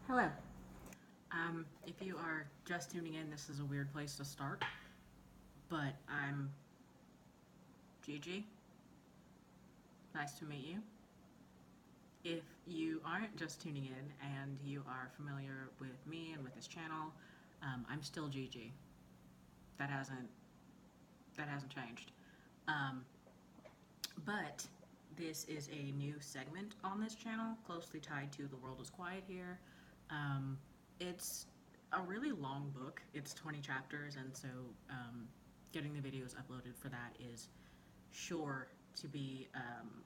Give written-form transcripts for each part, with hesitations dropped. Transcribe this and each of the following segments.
Hello. If you are just tuning in, this is a weird place to start, but I'm Gigi. Nice to meet you. If you aren't just tuning in and you are familiar with me and with this channel, I'm still Gigi. That hasn't changed. Um, but this is a new segment on this channel, closely tied to The World is Quiet Here. It's a really long book. It's 20 chapters, and so getting the videos uploaded for that is sure to be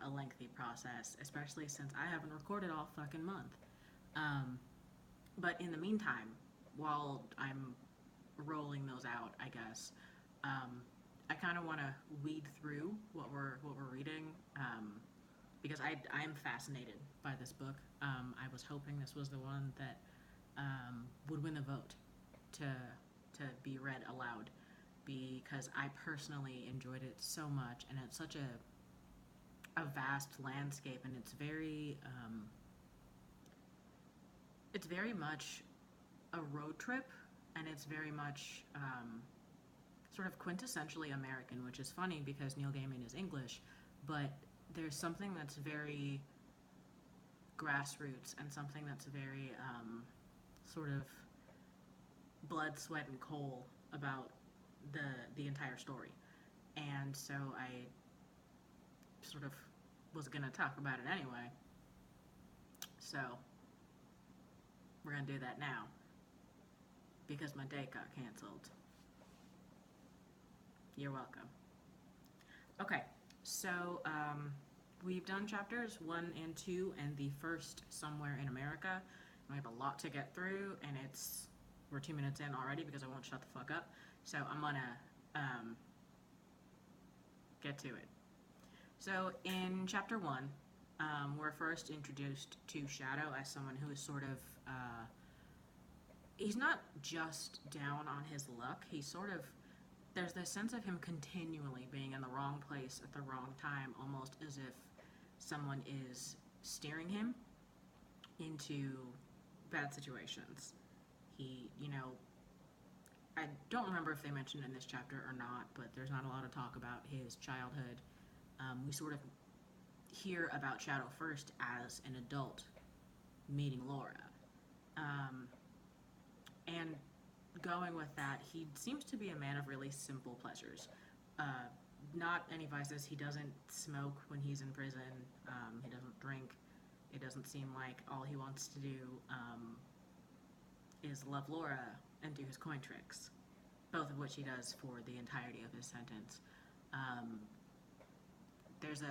a lengthy process, especially since I haven't recorded all fucking month. But in the meantime, while I'm rolling those out, I guess, I kind of want to weed through what we're reading, because I'm fascinated by this book. I was hoping this was the one that would win the vote to be read aloud, because I personally enjoyed it so much, and it's such a vast landscape, and it's very much a road trip, and it's very much sort of quintessentially American, which is funny because Neil Gaiman is English, but there's something that's very grassroots and something that's very sort of blood, sweat, and coal about the entire story. And so I sort of was gonna talk about it anyway. So we're gonna do that now because my date got canceled. You're welcome. Okay, so we've done chapters 1 and 2 and the first Somewhere in America. And we have a lot to get through, and we're 2 minutes in already because I won't shut the fuck up. So I'm gonna get to it. So in chapter 1, we're first introduced to Shadow as someone who is sort of, he's not just down on his luck, he's sort of, there's this sense of him continually being in the wrong place at the wrong time, almost as if someone is steering him into bad situations. He, I don't remember if they mentioned in this chapter or not, but there's not a lot of talk about his childhood. We sort of hear about Shadow first as an adult meeting Laura. And going with that, he seems to be a man of really simple pleasures. Not any vices. He doesn't smoke when he's in prison. He doesn't drink. It doesn't seem like all he wants to do is love Laura and do his coin tricks, both of which he does for the entirety of his sentence. There's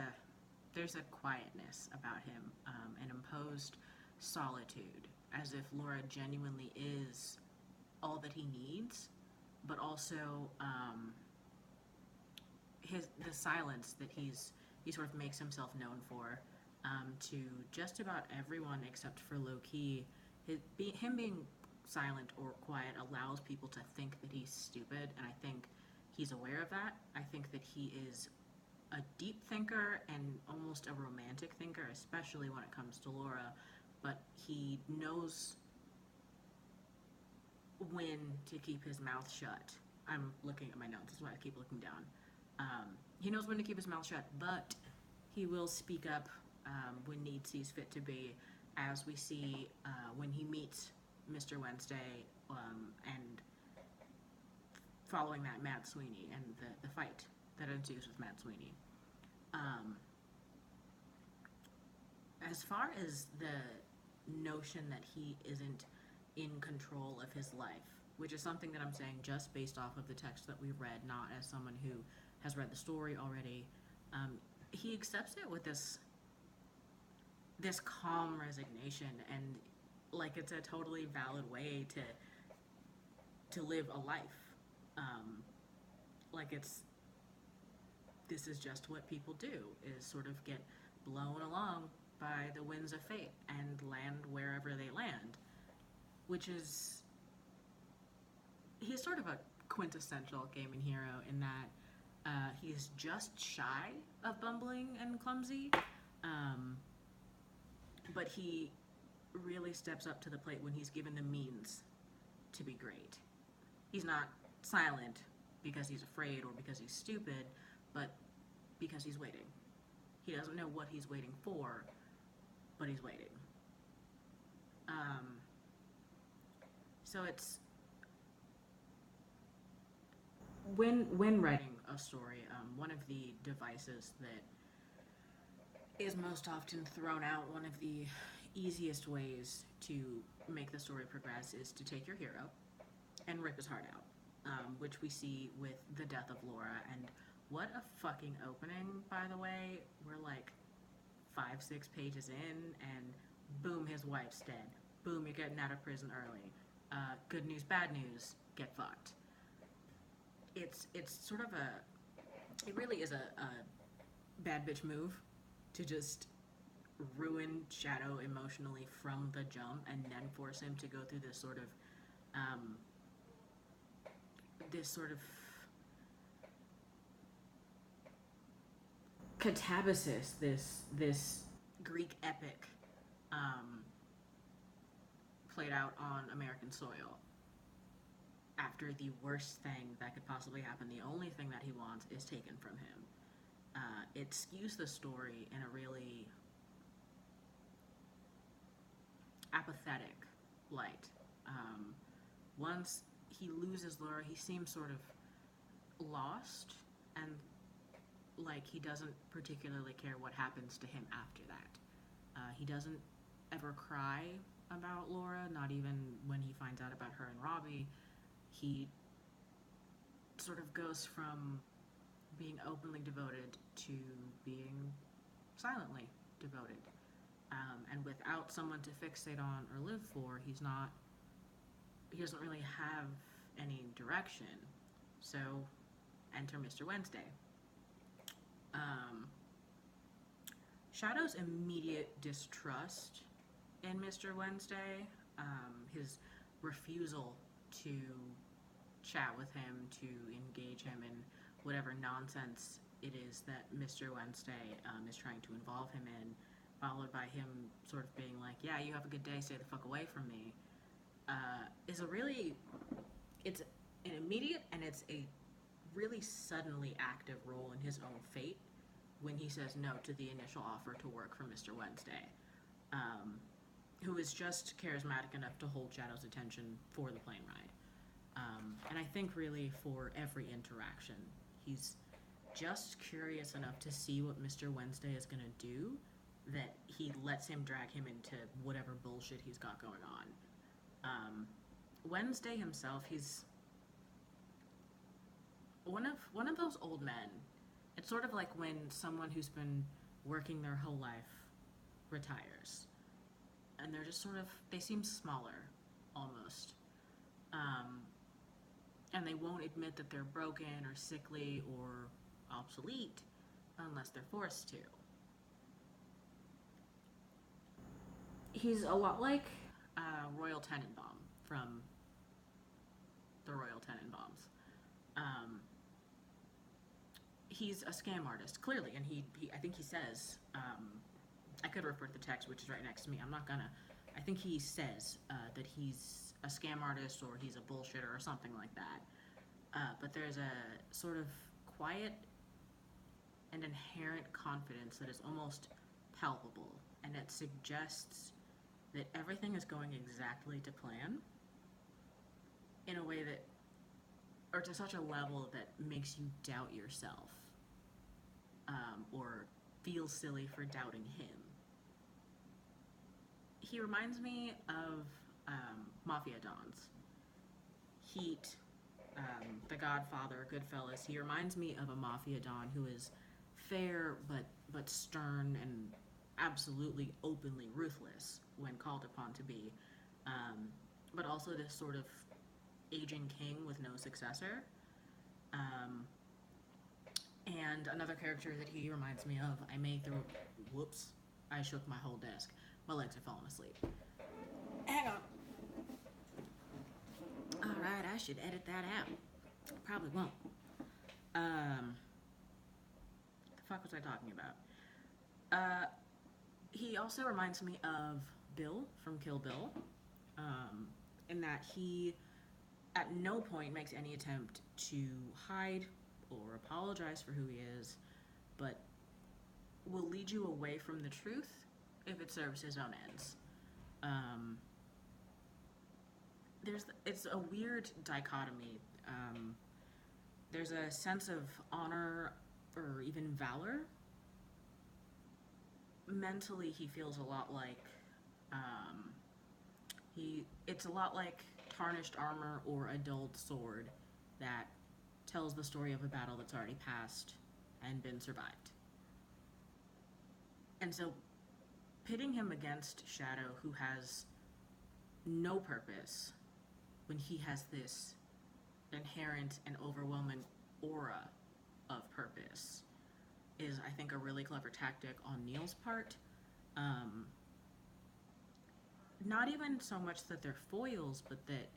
a quietness about him, an imposed solitude, as if Laura genuinely is all that he needs, but also the silence that he sort of makes himself known for to just about everyone except for low-key. Him being silent or quiet allows people to think that he's stupid, and I think he's aware of that. I think that he is a deep thinker and almost a romantic thinker, especially when it comes to Laura, but he knows when to keep his mouth shut. I'm looking at my notes, that's why I keep looking down. He knows when to keep his mouth shut, but he will speak up when need sees fit to be, as we see when he meets Mr. Wednesday and following that Matt Sweeney and the fight that ensues with Matt Sweeney. As far as the notion that he isn't in control of his life, which is something that I'm saying just based off of the text that we've read, not as someone who has read the story already, he accepts it with this calm resignation, and like it's a totally valid way to live a life. Like this is just what people do, is sort of get blown along by the winds of fate and land wherever they land, which is, he's sort of a quintessential Gaiman hero in that he's just shy of bumbling and clumsy, but he really steps up to the plate when he's given the means to be great. He's not silent because he's afraid or because he's stupid, but because he's waiting. He doesn't know what he's waiting for, but he's waiting. So it's when writing a story, one of the devices that is most often thrown out, one of the easiest ways to make the story progress is to take your hero and rip his heart out, which we see with the death of Laura. And what a fucking opening, by the way. We're like 5-6 pages in, and boom, his wife's dead. Boom, you're getting out of prison early. Good news, bad news, get fucked. It's sort of it really is a bad bitch move to just ruin Shadow emotionally from the jump and then force him to go through this sort of catabasis, this Greek epic played out on American soil after the worst thing that could possibly happen. The only thing that he wants is taken from him. It skews the story in a really apathetic light. Once he loses Laura, he seems sort of lost and like he doesn't particularly care what happens to him after that. He doesn't ever cry about Laura, not even when he finds out about her and Robbie. He sort of goes from being openly devoted to being silently devoted. And without someone to fixate on or live for, he doesn't really have any direction. So, enter Mr. Wednesday. Shadow's immediate distrust in Mr. Wednesday, his refusal to chat with him, to engage him in whatever nonsense it is that Mr. Wednesday is trying to involve him in, followed by him sort of being like, yeah, you have a good day, stay the fuck away from me, it's an immediate and it's a really suddenly active role in his own fate when he says no to the initial offer to work for Mr. Wednesday, who is just charismatic enough to hold Shadow's attention for the plane ride. And I think really for every interaction, he's just curious enough to see what Mr. Wednesday is going to do that he lets him drag him into whatever bullshit he's got going on. Wednesday himself, he's one of those old men. It's sort of like when someone who's been working their whole life retires, and they're just sort of, they seem smaller almost, and they won't admit that they're broken or sickly or obsolete unless they're forced to. He's a lot like Royal Tenenbaum from the Royal Tenenbaums. He's a scam artist, clearly, and he I think he says, I could refer to the text, which is right next to me. I'm not gonna. I think he says that he's a scam artist or he's a bullshitter or something like that. But there's a sort of quiet and inherent confidence that is almost palpable, and it suggests that everything is going exactly to plan in a way that, or to such a level that makes you doubt yourself, or feel silly for doubting him. He reminds me of Mafia Dons. Heat, The Godfather, Goodfellas. He reminds me of a Mafia Don who is fair but stern and absolutely openly ruthless when called upon to be, but also this sort of aging king with no successor. And another character that he reminds me of, whoops, I shook my whole desk. My legs are falling asleep. Hang on. Alright, I should edit that out. Probably won't. The fuck was I talking about? He also reminds me of Bill from from Kill Bill, in that he at no point makes any attempt to hide or apologize for who he is, but will lead you away from the truth if it serves his own ends. It's a weird dichotomy. There's a sense of honor or even valor. Mentally, he feels a lot like it's a lot like tarnished armor or a dulled sword that tells the story of a battle that's already passed and been survived. And so pitting him against Shadow, who has no purpose, when he has this inherent and overwhelming aura of purpose, is, I think, a really clever tactic on Neil's part. Not even so much that they're foils, but that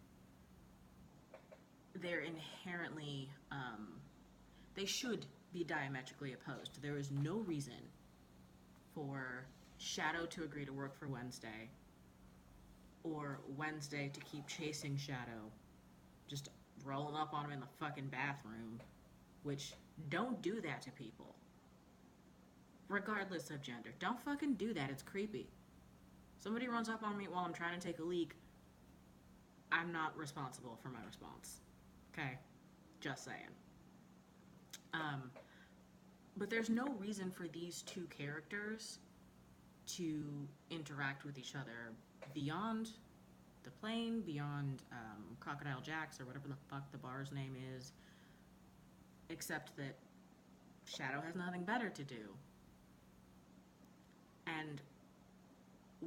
they're inherently, they should be diametrically opposed. There is no reason for Shadow to agree to work for Wednesday, or Wednesday to keep chasing Shadow, just rolling up on him in the fucking bathroom, which, don't do that to people. Regardless of gender. Don't fucking do that, it's creepy. Somebody runs up on me while I'm trying to take a leak, I'm not responsible for my response. Okay? Just saying. But there's no reason for these two characters to interact with each other beyond the plane, beyond Crocodile Jack's, or whatever the fuck the bar's name is, except that Shadow has nothing better to do. And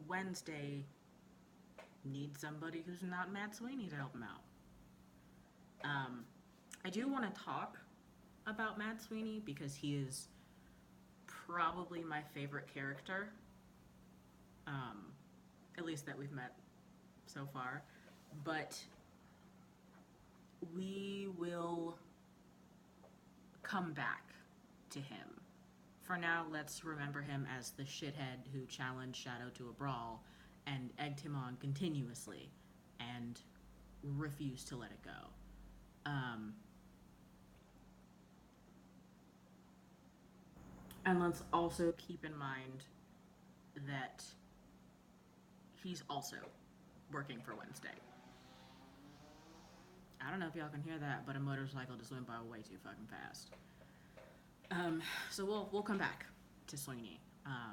Wednesday needs somebody who's not Matt Sweeney to help him out. I do want to talk about Matt Sweeney because he is probably my favorite character, at least that we've met so far. But we will come back to him. For now, let's remember him as the shithead who challenged Shadow to a brawl and egged him on continuously and refused to let it go. And let's also keep in mind that he's also working for Wednesday. I don't know if y'all can hear that, but a motorcycle just went by way too fucking fast. So we'll come back to Sweeney,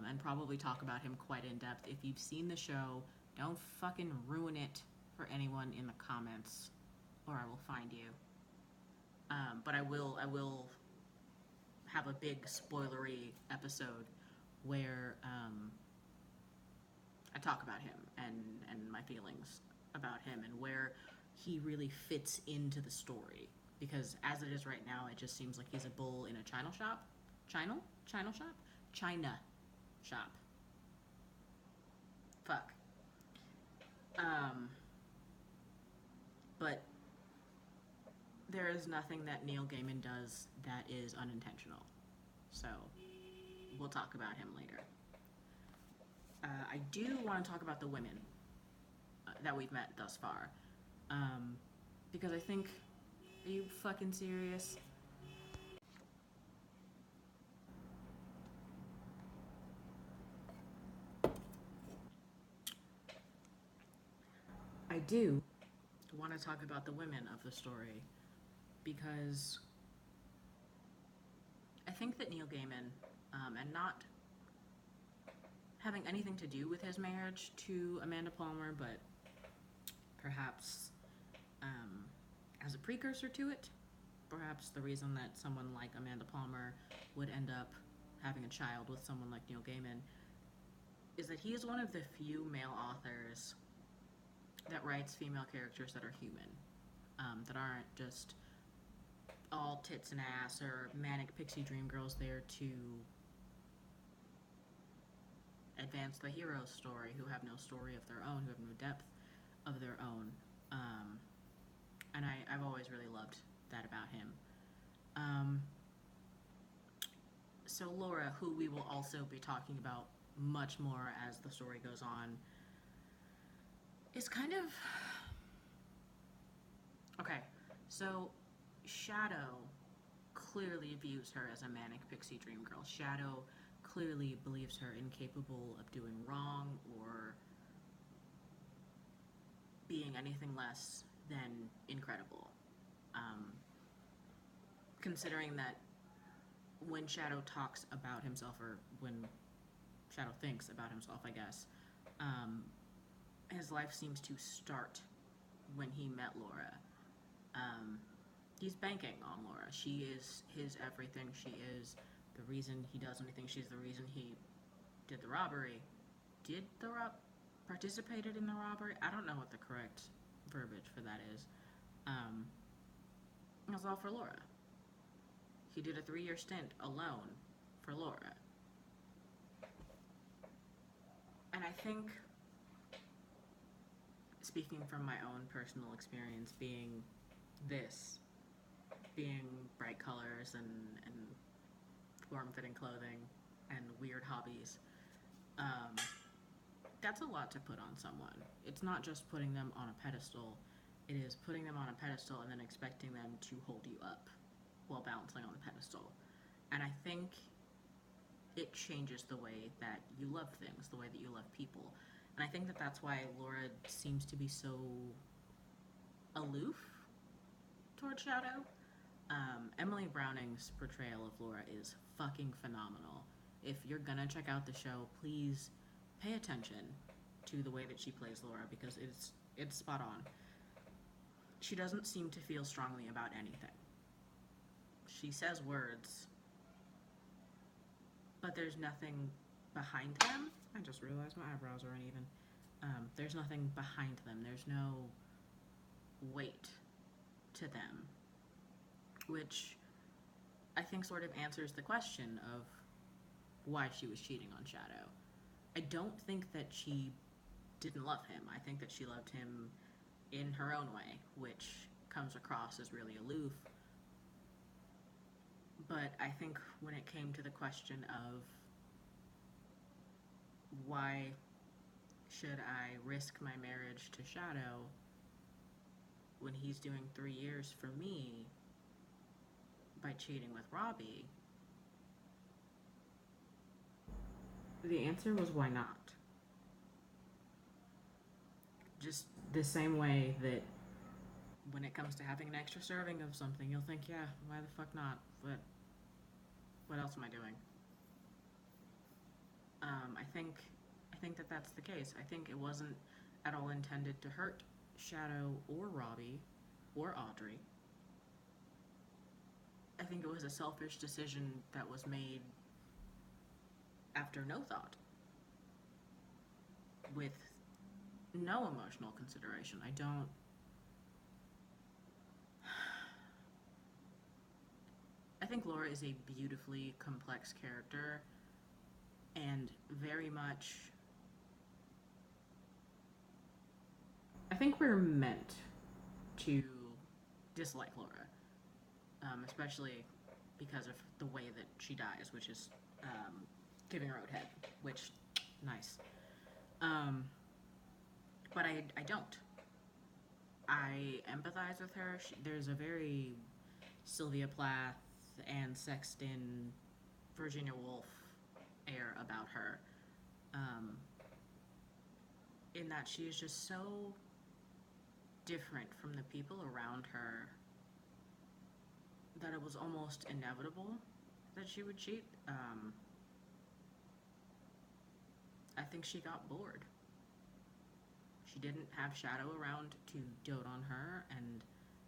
and probably talk about him quite in depth. If you've seen the show, don't fucking ruin it for anyone in the comments, or I will find you. But I will have a big spoilery episode where I talk about him and my feelings about him and where he really fits into the story. Because as it is right now, it just seems like he's a bull in a china shop. China shop. Fuck. But there is nothing that Neil Gaiman does that is unintentional. So we'll talk about him later. I do want to talk about the women that we've met thus far. Because I think... Are you fucking serious? I do want to talk about the women of the story because I think that Neil Gaiman, and not having anything to do with his marriage to Amanda Palmer, but perhaps as a precursor to it, perhaps the reason that someone like Amanda Palmer would end up having a child with someone like Neil Gaiman is that he is one of the few male authors that writes female characters that are human, that aren't just all tits and ass or manic pixie dream girls there to advance the hero's story, who have no story of their own, who have no depth of their own. And I've always really loved that about him. So Laura, who we will also be talking about much more as the story goes on, It's kind of... Okay, so Shadow clearly views her as a manic pixie dream girl. Shadow clearly believes her incapable of doing wrong or being anything less than incredible. Considering that when Shadow talks about himself, or when Shadow thinks about himself, I guess, his life seems to start when he met Laura. He's banking on Laura. She is his everything. She is the reason he does anything. She's the reason he did the robbery. Participated in the robbery? I don't know what the correct verbiage for that is. It was all for Laura. He did a 3-year stint alone for Laura. And I think, speaking from my own personal experience, being bright colors and form-fitting clothing and weird hobbies, that's a lot to put on someone. It's not just putting them on a pedestal, it is putting them on a pedestal and then expecting them to hold you up while balancing on the pedestal. And I think it changes the way that you love things, the way that you love people. And I think that that's why Laura seems to be so aloof toward Shadow. Emily Browning's portrayal of Laura is fucking phenomenal. If you're gonna check out the show, please pay attention to the way that she plays Laura, because it's spot on. She doesn't seem to feel strongly about anything. She says words, but there's nothing behind them. I just realized my eyebrows are uneven. There's nothing behind them. There's no weight to them, which I think sort of answers the question of why she was cheating on Shadow. I don't think that she didn't love him. I think that she loved him in her own way, which comes across as really aloof. But I think when it came to the question of why should I risk my marriage to Shadow when he's doing 3 years for me by cheating with Robbie, the answer was why not. Just the same way that when it comes to having an extra serving of something, you'll think, yeah, why the fuck not? But what else am I doing? I think that that's the case. I think it wasn't at all intended to hurt Shadow or Robbie or Audrey. I think it was a selfish decision that was made after no thought, with no emotional consideration. I think Laura is a beautifully complex character and very much... I think we're meant to dislike Laura, especially because of the way that she dies, which is giving her own head, which, nice. But I don't. I empathize with her. There's a very Sylvia Plath and Sexton, Virginia Woolf air about her, in that she is just so different from the people around her that it was almost inevitable that she would cheat. I think she got bored. She didn't have Shadow around to dote on her and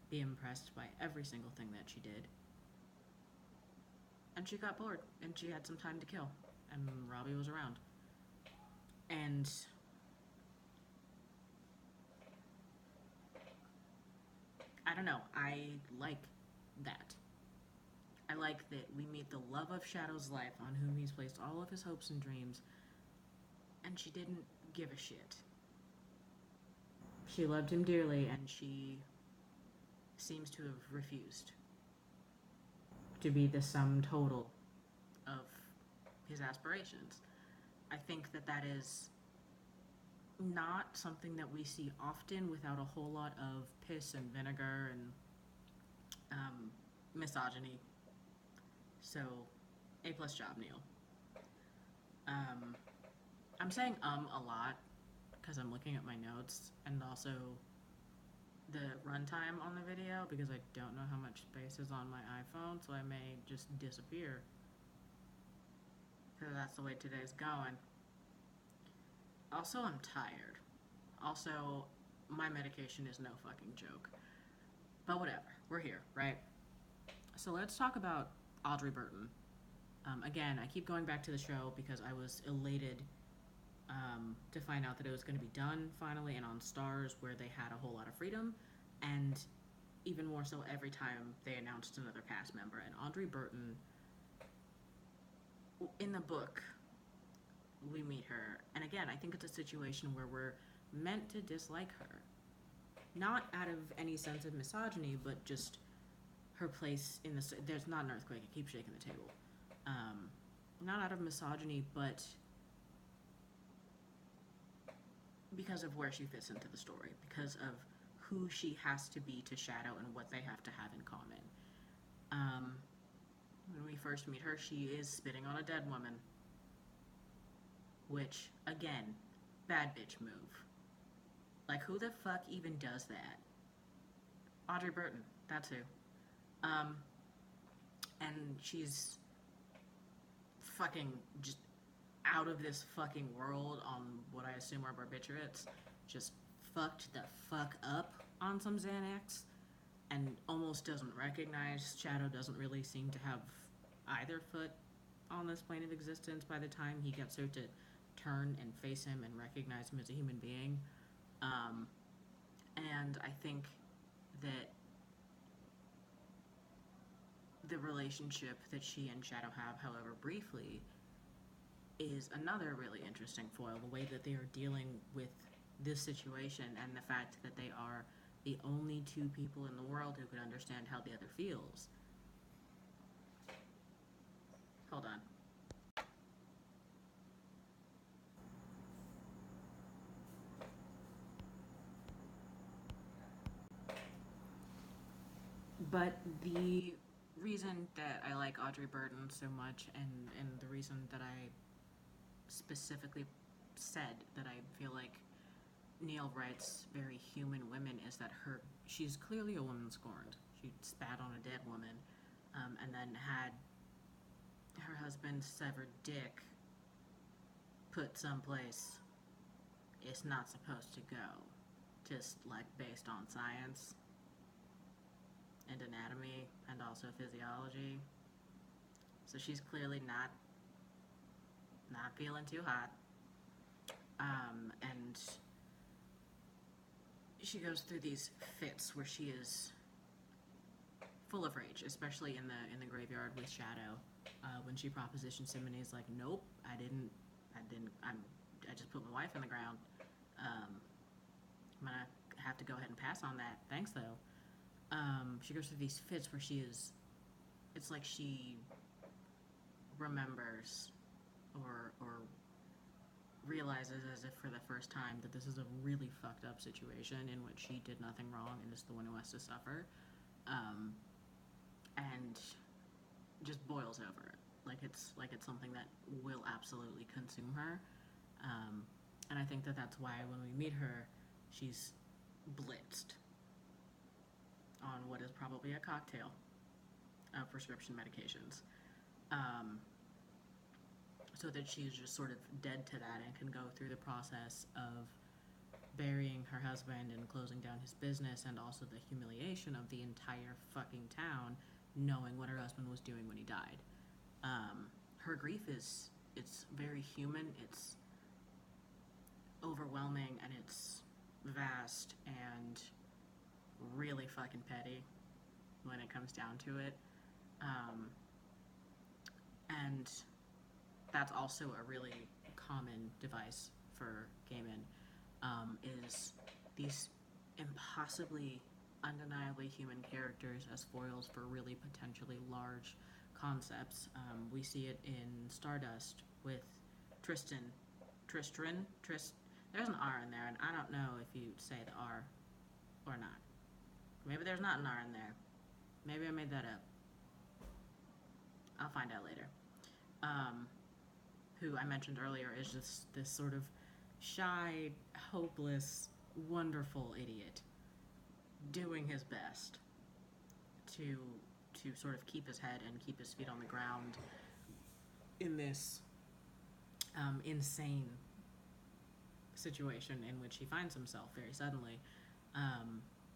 be impressed by every single thing that she did. And she got bored, and she had some time to kill, and Robbie was around. And I don't know, I like that. I like that we meet the love of Shadow's life, on whom he's placed all of his hopes and dreams, and she didn't give a shit. She loved him dearly, and she seems to have refused to be the sum total of his aspirations. I think that that is not something that we see often without a whole lot of piss and vinegar and misogyny. So, A plus job, Neil. Um, I'm saying a lot because I'm looking at my notes and also the runtime on the video because I don't know how much space is on my iPhone, so I may just disappear because that's the way today's going. Also, I'm tired. Also, my medication is no fucking joke. But whatever, we're here, right? So let's talk about Audrey Burton. Again, I keep going back to the show because I was elated to find out that it was going to be done finally and on Stars, where they had a whole lot of freedom, and even more so every time they announced another cast member. And Audrey Burton, in the book, we meet her, and again, I think it's a situation where we're meant to dislike her. Not out of any sense of misogyny, but just her place in the... There's not an earthquake, I keep shaking the table. Not out of misogyny, but because of where she fits into the story, because of who she has to be to Shadow and what they have to have in common. When we first meet her, she is spitting on a dead woman, which, again, bad bitch move. Like, who the fuck even does that? Audrey Burton, that's who. And she's fucking just out of this fucking world on what I assume are barbiturates. Just fucked the fuck up on some Xanax and almost doesn't recognize. Shadow doesn't really seem to have either foot on this plane of existence by the time he gets her to turn and face him and recognize him as a human being. And I think that the relationship that she and Shadow have, however briefly, is another really interesting foil. The way that they are dealing with this situation and the fact that they are the only two people in the world who could understand how the other feels. Hold on. But the reason that I like Audrey Burton so much, and the reason that I specifically said that I feel like Neil writes very human women, is that she's clearly a woman scorned. She spat on a dead woman, and then had her husband's severed dick put someplace it's not supposed to go, just like based on science and anatomy and also physiology. So she's clearly not feeling too hot. And she goes through these fits where she is full of rage, especially in the graveyard with Shadow. When she propositions him and he's like, nope, I just put my wife in the ground. I'm gonna have to go ahead and pass on that. Thanks though. She goes through these fits where it's like she remembers or realizes as if for the first time that this is a really fucked up situation in which she did nothing wrong and is the one who has to suffer. And just boils over it. Like it's something that will absolutely consume her. And I think that that's why when we meet her, she's blitzed on what is probably a cocktail of prescription medications. So that she's just sort of dead to that and can go through the process of burying her husband and closing down his business, and also the humiliation of the entire fucking town knowing what her husband was doing when he died. Her grief it's very human, it's overwhelming, and it's vast and really fucking petty when it comes down to it. And that's also a really common device for Gaiman, is these impossibly, undeniably human characters as foils for really potentially large concepts. We see it in Stardust with Tristan. There's There's an R in there, and I don't know if you say the R or not. Maybe there's not an R in there. Maybe I made that up. I'll find out later. Who I mentioned earlier is just this sort of shy, hopeless, wonderful idiot doing his best to sort of keep his head and keep his feet on the ground in this insane situation in which he finds himself very suddenly,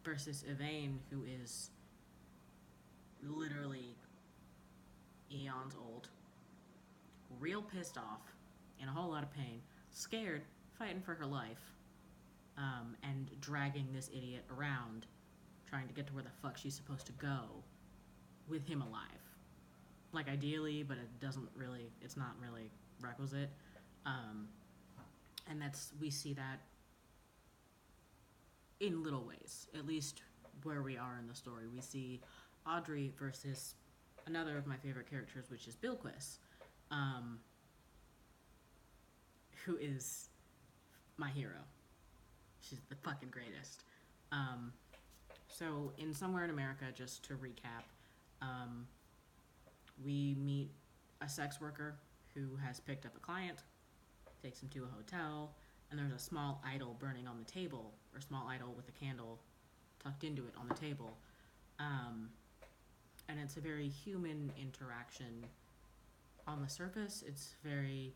versus Yvain, who is literally eons old, real pissed off, in a whole lot of pain, scared, fighting for her life, and dragging this idiot around, trying to get to where the fuck she's supposed to go with him alive. Like, ideally, but it's not really requisite. And we see that in little ways, at least where we are in the story. We see Audrey versus another of my favorite characters, which is Bilquis, who is my hero. She's the fucking greatest. So in Somewhere in America, just to recap, we meet a sex worker who has picked up a client, takes him to a hotel, and there's a small idol burning on the table, or a small idol with a candle tucked into it on the table. And it's a very human interaction. On the surface, it's very,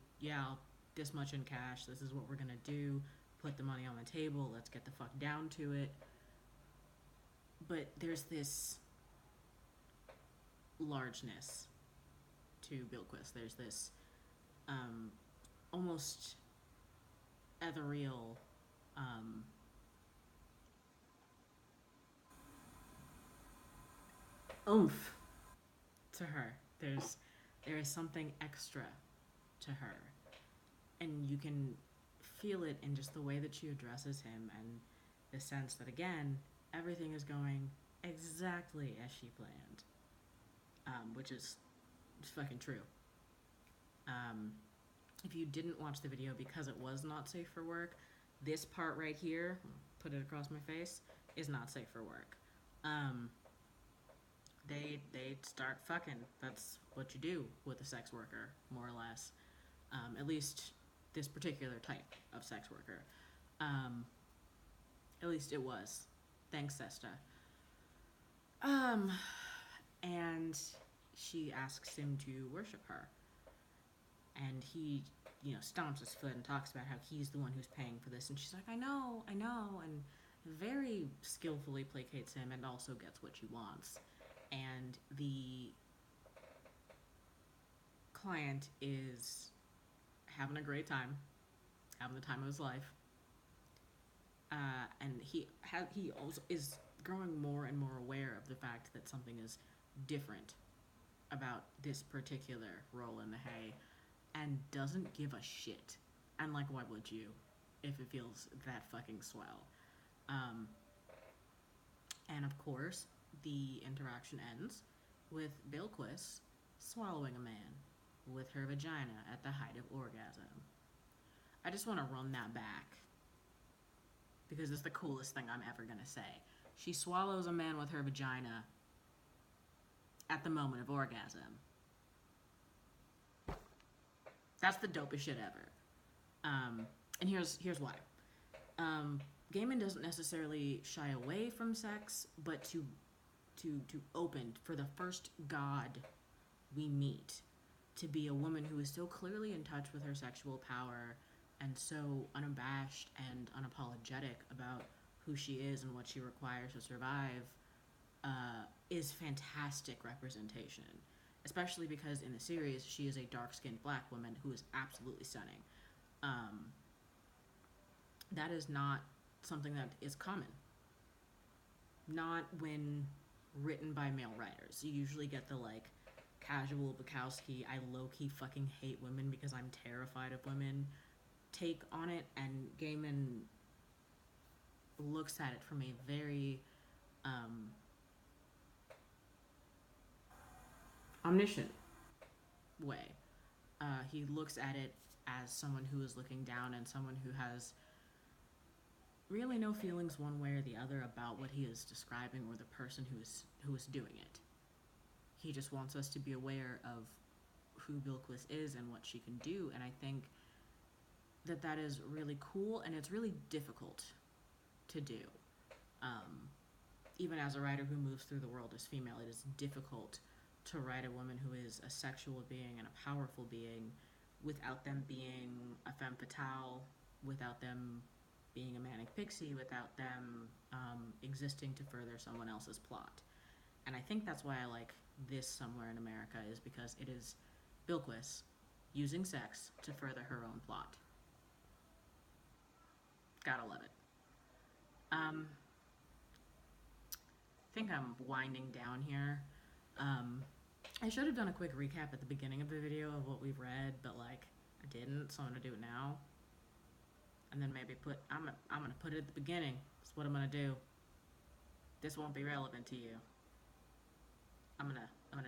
this much in cash, this is what we're gonna do, put the money on the table, let's get the fuck down to it. But there's this largeness to Bilquis. There's this almost ethereal oomph to her. There is something extra to her, and you can feel it in just the way that she addresses him, and the sense that, again, everything is going exactly as she planned, which is fucking true. If you didn't watch the video because it was not safe for work, this part right here, put it across my face, is not safe for work. They start fucking. That's what you do with a sex worker, more or less. At least this particular type of sex worker. At least it was. Thanks, Sesta. And she asks him to worship her. And he, stomps his foot and talks about how he's the one who's paying for this. And she's like, I know, and very skillfully placates him and also gets what she wants. And the client is having a great time, having the time of his life. And he also is growing more and more aware of the fact that something is different about this particular roll in the hay, and doesn't give a shit. And, like, why would you if it feels that fucking swell? And of course, the interaction ends with Bilquis swallowing a man with her vagina at the height of orgasm. I just want to run that back, because it's the coolest thing I'm ever gonna say. She swallows a man with her vagina at the moment of orgasm. That's the dopest shit ever. And here's why. Gaiman doesn't necessarily shy away from sex, but to open for the first god we meet to be a woman who is so clearly in touch with her sexual power and so unabashed and unapologetic about who she is and what she requires to survive, is fantastic representation. Especially because in the series, she is a dark-skinned black woman who is absolutely stunning. That is not something that is common. Not when written by male writers. You usually get the, like, casual Bukowski, I low-key fucking hate women because I'm terrified of women take on it, and Gaiman looks at it from a very omniscient way. He looks at it as someone who is looking down and someone who has really no feelings one way or the other about what he is describing or the person who is doing it. He just wants us to be aware of who Bilquis is and what she can do, and I think that is really cool, and it's really difficult to do. Even as a writer who moves through the world as female, it is difficult to write a woman who is a sexual being and a powerful being without them being a femme fatale, without them being a manic pixie, without them existing to further someone else's plot. And I think that's why I like this Somewhere in America, is because it is Bilquis using sex to further her own plot. Gotta love it. I think I'm winding down here. I should have done a quick recap at the beginning of the video of what we've read, but like I didn't, so I'm gonna do it now. And then maybe I'm gonna put it at the beginning. That's what I'm gonna do. This won't be relevant to you. I'm gonna